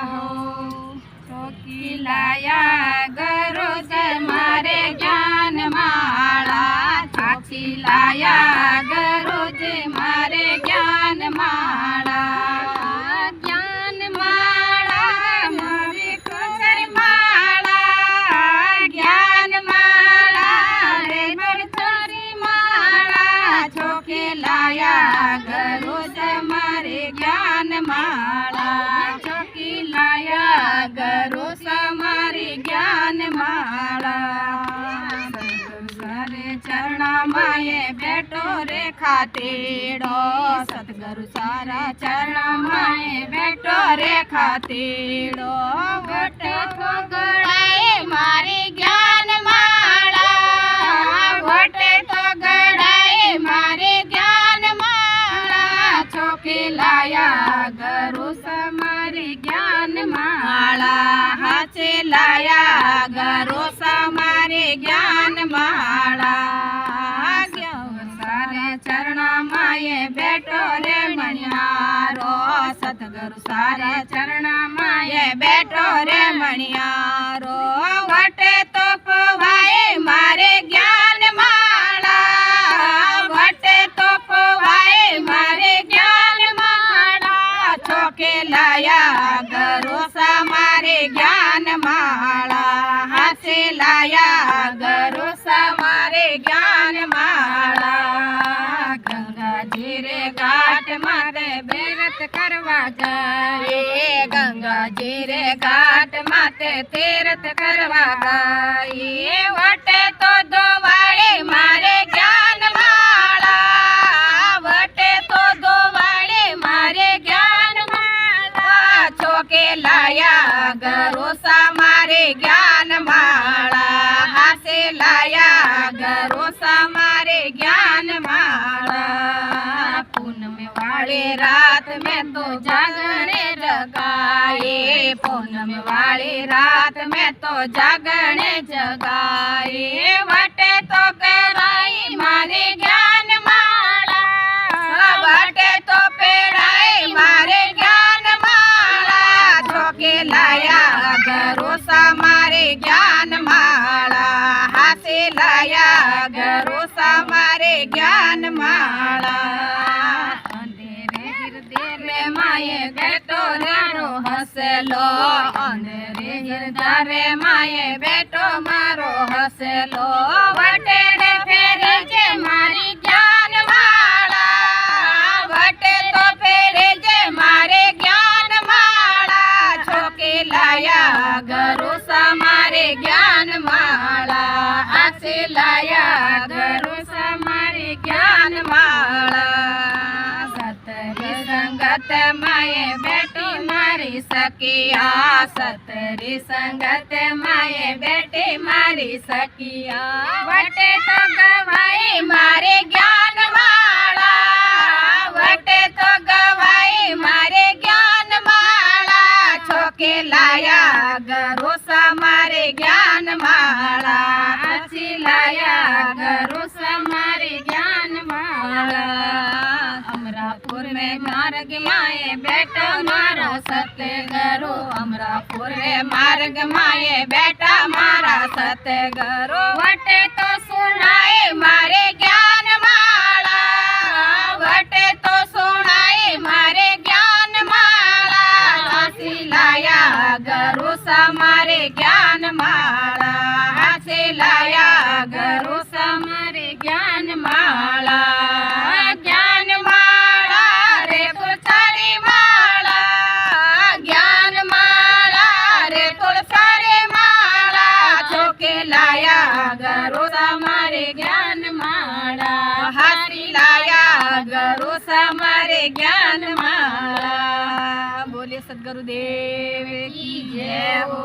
हो। ચોકી લાયા ગરોજ મારે જ્ઞાન માળા, ચોકી લાયા ગરોજ મારે જ્ઞાન માળા, જ્ઞાન માળા મારે ખોસર માળા, જ્ઞાન માળા રે બળચોરી માળા, ચોકે લાયા ગરોજ મારે જ્ઞાન માળા, ચોકી લાયા ગરોજ મારે જ્ઞાન માળા। સરે ચરણા માએ બેઠો રે ખાતેડો, સતગુરુ સારા ચરણા માએ બેઠો રે ખાતેડો, વટ ગળાએ મારી જ્ઞાન માળા, વટે તો ગળાએ મારી જ્ઞાન માળા, ચોકે લાયા ગરુ સમારી જ્ઞાન માળા, હાચે લાયા ગરુ સમારી જ્ઞાન માળા। સારે ચરણા માએ બેઠો રે મણિયારો, સતગુરુ સારા ચરણા માએ બેઠો રે મણિયારો, વટે તો પવાય મારે જ્ઞાન માળા, વટે તો પવાય મારે જ્ઞાન માળા, ચોકે લાયા ગરુ સમારે જ્ઞાન માળા, હાથે લાયા ગરુ સમારે જ્ઞાન માળા। ગંગાજી રે ઘાટ માથે બેરત કરવા ગયે, ગંગાજી રે ઘાટ માથે તીર્થ કરવા ગયે, વટે તો ધોવાળે મારે જ્ઞાન માળા, વટે તો ધોવાળે મારે જ્ઞાન માળા, ચોકે લાયા ગરુ સમારે જ્ઞાન માળા, હાથે લાયા ગરુ સમારે જ્ઞાન માળા। પૂનમ વાળી રાત में तो जागने जगाए, पूनम वाली रात में तो जागने जगाए, वटे तो कराई मारे ज्ञान माला, वटे तो पेराई मारे ज्ञान माला, ચોકે લાયા ગરુ સમારે જ્ઞાન માળા, હાથે લાયા ગરુ સમારે જ્ઞાન માળા। અંધેરે હૃદય રે માએ બેઠો મારો હસેલો, અંધેરે હૃદય રે માએ બેઠો મારો હસેલો, વટે રે ફેરે છે મારી જ્ઞાન માળા, વટે તો ફેરે છે મારે જ્ઞાન માળા, ચોકે લાયા ગરુ સમારે જ્ઞાન માળા, હાથે લાયા ગરુ સમારે જ્ઞાન માળા। સતરી સંગત માએ બેઠી મારી સખિયા, સતરી સંગત માએ બેઠી મારી સખિયા, વટે તો ગવાય મારે જ્ઞાન માળા, વટે તો ગવાય મારે જ્ઞાન માળા, ચોકે લાયા ગરુ સમારે જ્ઞાન માળા, હાથી લાયા ગરુ સમારે જ્ઞાન માળા। અમરાપુર में मार्ग माए बेटा मारा सतगुरु, अमरापुर में मार्ग माए बेटा मारा सतगुरु, वटे तो सुनाए मारे ज्ञान माला, वटे तो सुनाए मारे ज्ञान माला, हाथी लाया गरु समारे ज्ञान माला, हाथी लाया गरु समारे ज्ञान माला। ज्ञान माला रे तुलसारी माला, ज्ञान माला रे तुलसारी माला, ચોકે લાયા ગરુ સમારે જ્ઞાન માળા, હાથી લાયા ગરુ સમારે જ્ઞાન માળા। બોલે સદગુરુદેવ કી જય हो।